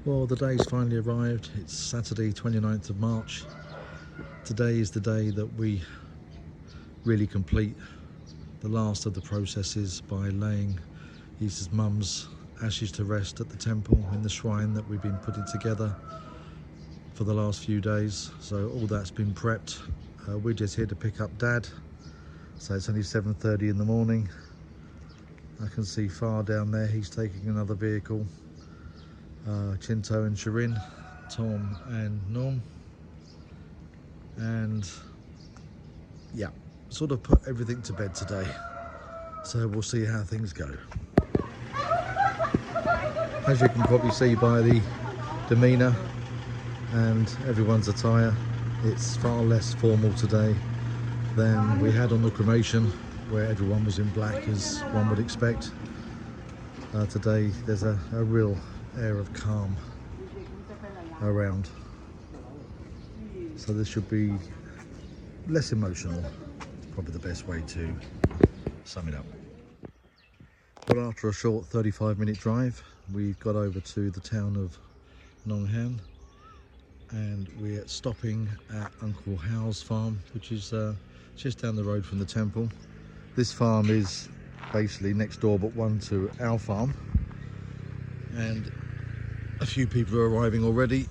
Well, the day's finally arrived. It's Saturday, 29th of March. Today is the day that we really complete the last of the processes by laying Isa's mum's ashes to rest at the temple in the shrine that we've been putting together for the last few days. So all that's been prepped. We're just here to pick up Dad. So it's only 7:30 in the morning. I can see far down there he's taking another vehicle. Chinto and Shirin, Tom and Norm, and yeah, sort of put everything to bed today, so we'll see how things go. As you can probably see by the demeanour and everyone's attire, it's far less formal today than we had on the cremation, where everyone was in black as one would expect. Today there's a real air of calm around, so this should be less emotional. It's probably the best way to sum it up. But after a short 35-minute drive, we've got over to the town of Nong Han, and we're stopping at Uncle Hao's farm, which is just down the road from the temple. This farm is basically next door but one to our farm, and a few people are arriving already.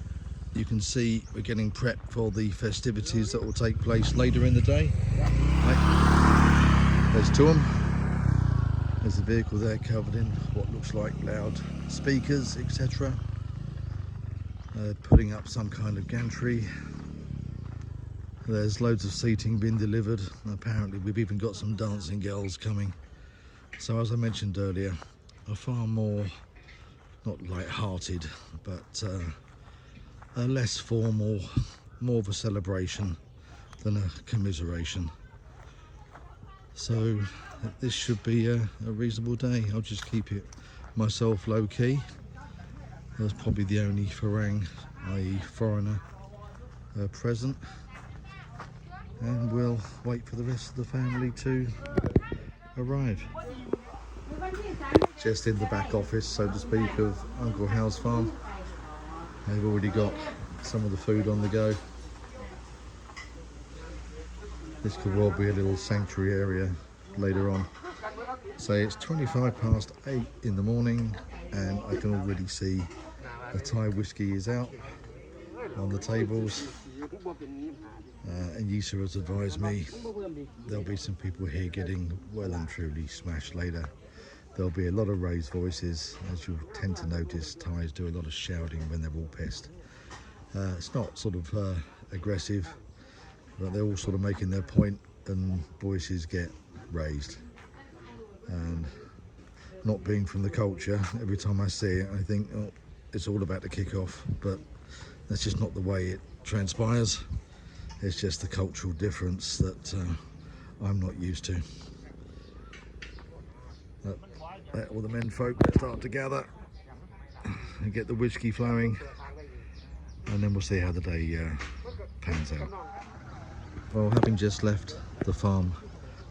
You can see we're getting prepped for the festivities that will take place later in the day. Right. There's Tuam. There's a vehicle there covered in what looks like loud speakers, etc. Putting up some kind of gantry. There's loads of seating being delivered. Apparently we've even got some dancing girls coming. So as I mentioned earlier, a far more, not light-hearted, but a less formal, more of a celebration than a commiseration. So this should be a reasonable day. I'll just keep it myself low-key. There's probably the only Farang, i.e. foreigner, present. And we'll wait for the rest of the family to arrive. Just in the back office, so to speak, of Uncle Hao's farm. They've already got some of the food on the go. This could well be a little sanctuary area later on. So it's 8:25 in the morning, and I can already see the Thai whiskey is out on the tables. And Yisa has advised me there'll be some people here getting well and truly smashed later. There'll be a lot of raised voices. As you'll tend to notice, Thais do a lot of shouting when they're all pissed. It's not sort of aggressive, but they're all sort of making their point, and voices get raised. And not being from the culture, every time I see it, I think, oh, it's all about to kick off, but that's just not the way it transpires. It's just the cultural difference that I'm not used to. Let all the men folk start to gather and get the whiskey flowing, and then we'll see how the day pans out. Well, having just left the farm,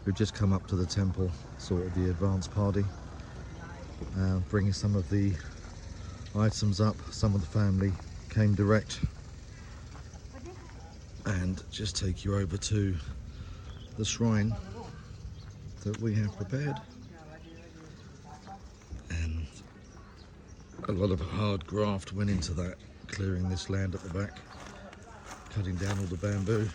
we've just come up to the temple, sort of the advance party, bringing some of the items up. Some of the family came direct, and just take you over to the shrine that we have prepared. And a lot of hard graft went into that, clearing this land at the back, cutting down all the bamboo,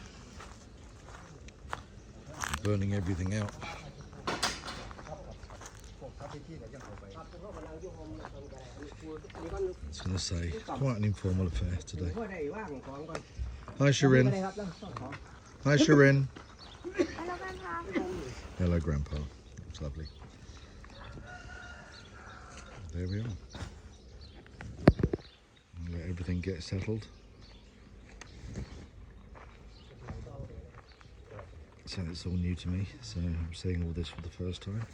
burning everything out. I was going to say, quite an informal affair today. Hi Shirin. Hi Shirin. Hello, Grandpa. Hello Grandpa. It's lovely. There we are. Let everything get settled. So it's all new to me, so I'm seeing all this for the first time.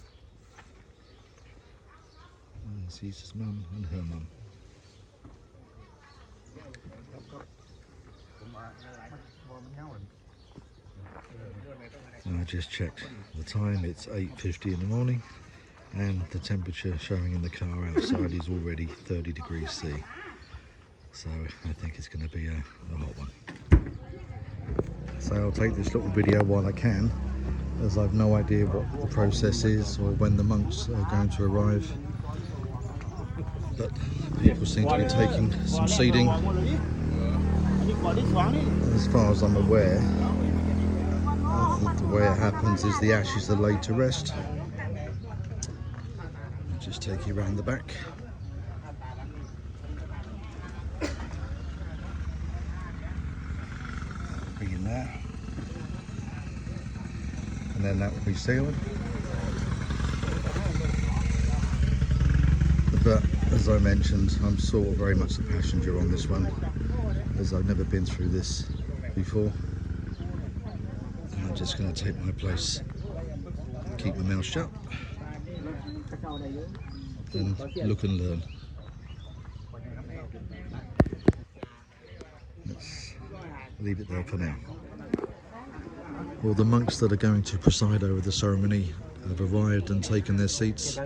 It's Isa's mum and her mum. And I just checked the time, it's 8:50 in the morning, and the temperature showing in the car outside is already 30 degrees C. So I think it's going to be a hot one. So I'll take this little video while I can, as I've no idea what the process is or when the monks are going to arrive. But people seem to be taking some seeding. As far as I'm aware, the way it happens is the ashes are laid to rest. I'll just take you around the back. Bring in there. And then that will be sealed. But as I mentioned, I'm sort of very much the passenger on this one, as I've never been through this before. And I'm just going to take my place, keep my mouth shut, and look and learn. Let's leave it there for now. Well, the monks that are going to preside over the ceremony have arrived and taken their seats,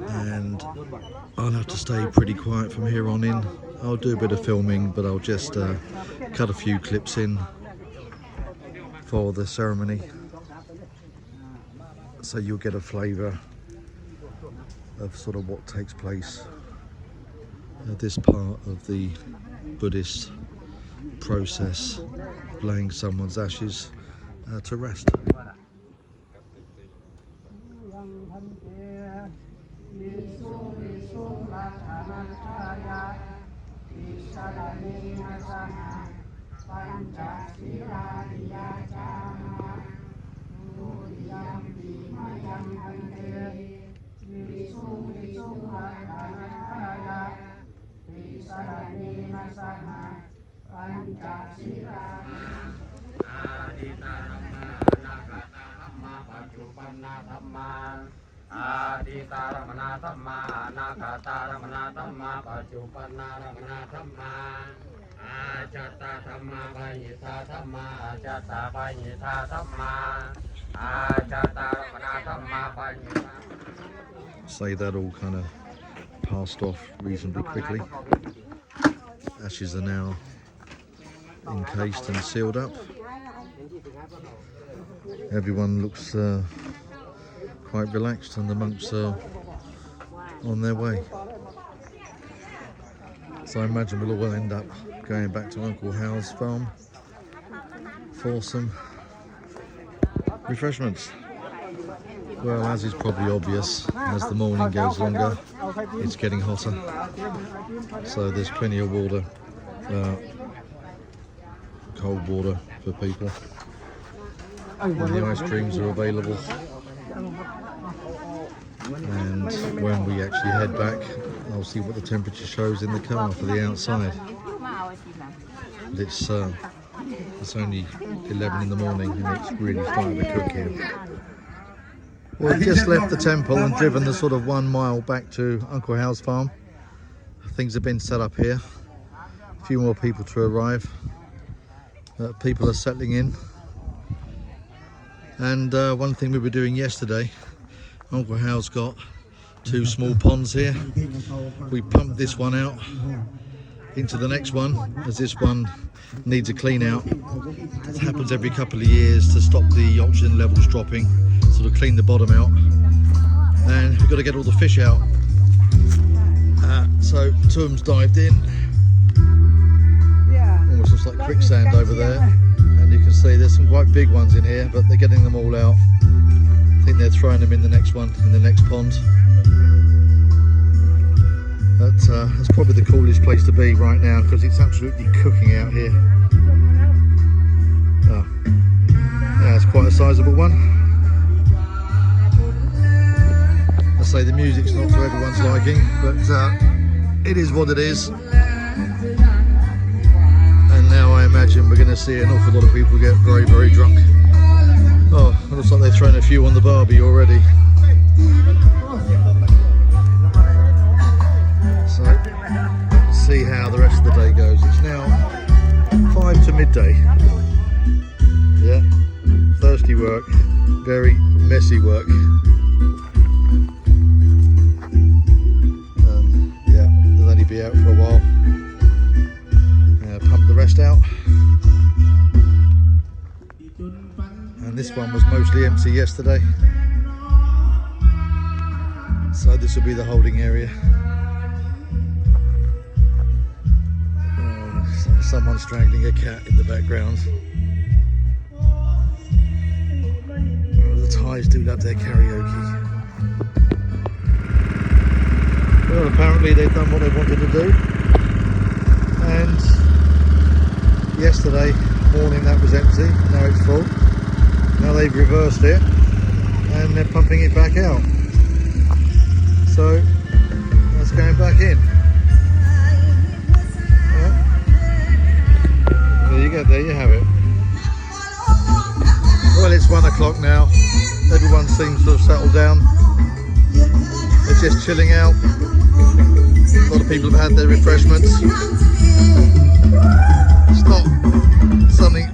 and I'll have to stay pretty quiet from here on in. I'll do a bit of filming, but I'll just cut a few clips in for the ceremony, so you'll get a flavour of sort of what takes place at this part of the Buddhist process, laying someone's ashes to rest. Say that all kind of passed off reasonably quickly. Ashes are now encased and sealed up. Everyone looks quite relaxed, and the monks are on their way. So I imagine we'll all end up going back to Uncle Hal's farm for some refreshments. Well, as is probably obvious, as the morning goes longer, it's getting hotter. So there's plenty of water, cold water for people. And the ice creams are available. And when we actually head back, I'll see what the temperature shows in the car for the outside. And it's only 11 in the morning, and it's really starting to cook here. Well, we've just left the temple and driven the sort of 1 mile back to Uncle Hal's farm. Things have been set up here. A few more people to arrive. People are settling in. And one thing we were doing yesterday, Uncle Hal's got 2 small ponds here. We pumped this one out into the next one, as this one needs a clean out. It happens every couple of years to stop the oxygen levels dropping, sort of clean the bottom out, and we've got to get all the fish out. So 2 of them's dived in, almost looks like quicksand over there, and you can see there's some quite big ones in here, but they're getting them all out. I think they're throwing them in the next one, in the next pond. That's probably the coolest place to be right now, because it's absolutely cooking out here. Oh, yeah, it's quite a sizable one. I say the music's not to everyone's liking, but it is what it is. And now I imagine we're going to see an awful lot of people get very, very drunk. Oh, it looks like they've thrown a few on the barbie already. So, see how the rest of the day goes. It's now 5 to midday. Yeah, thirsty work, very messy work. Yeah, they'll only be out for a while. yesterday. So this will be the holding area. Oh, someone strangling a cat in the background. Oh, the Thais do love their karaoke. Well, apparently they've done what they wanted to do, and yesterday morning that was empty, now it's full. Now they've reversed it and they're pumping it back out, so that's going back in. Well, there you have it. Well, it's 1 o'clock now, everyone seems to have settled down, they're just chilling out. A lot of people have had their refreshments. It's not something I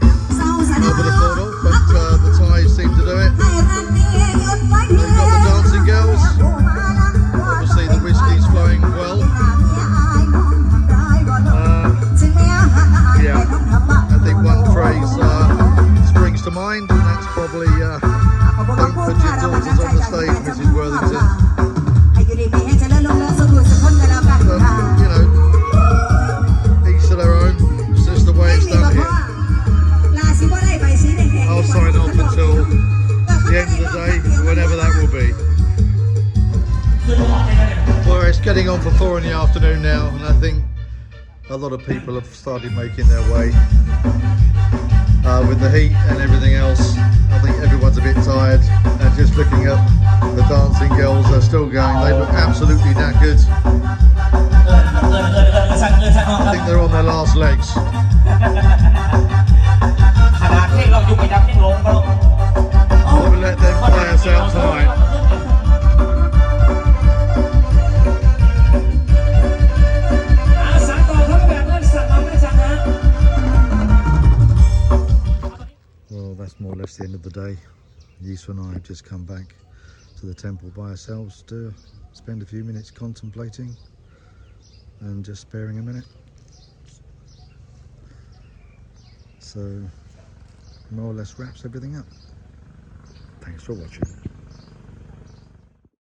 would have thought of, but the Thais seem to do it. They've got the dancing girls. Obviously the whiskey's flowing well. Yeah, I think one phrase springs to mind, and that's probably don't put your daughters on the stage, Mrs. Worthington. You know, each to their own. It's just the way it's done here. I'll sign off until the end of the day, whenever that will be. Well, it's getting on for 4 in the afternoon now, and I think a lot of people have started making their way. With the heat and everything else, I think everyone's a bit tired, and just looking at the dancing girls, they're still going. They look absolutely knackered. I think they're on their last legs. We'll let them play us out tonight. Well, that's more or less the end of the day. Yisu and I have just come back to the temple by ourselves to spend a few minutes contemplating and just sparing a minute. So more or less wraps everything up. Thanks for watching.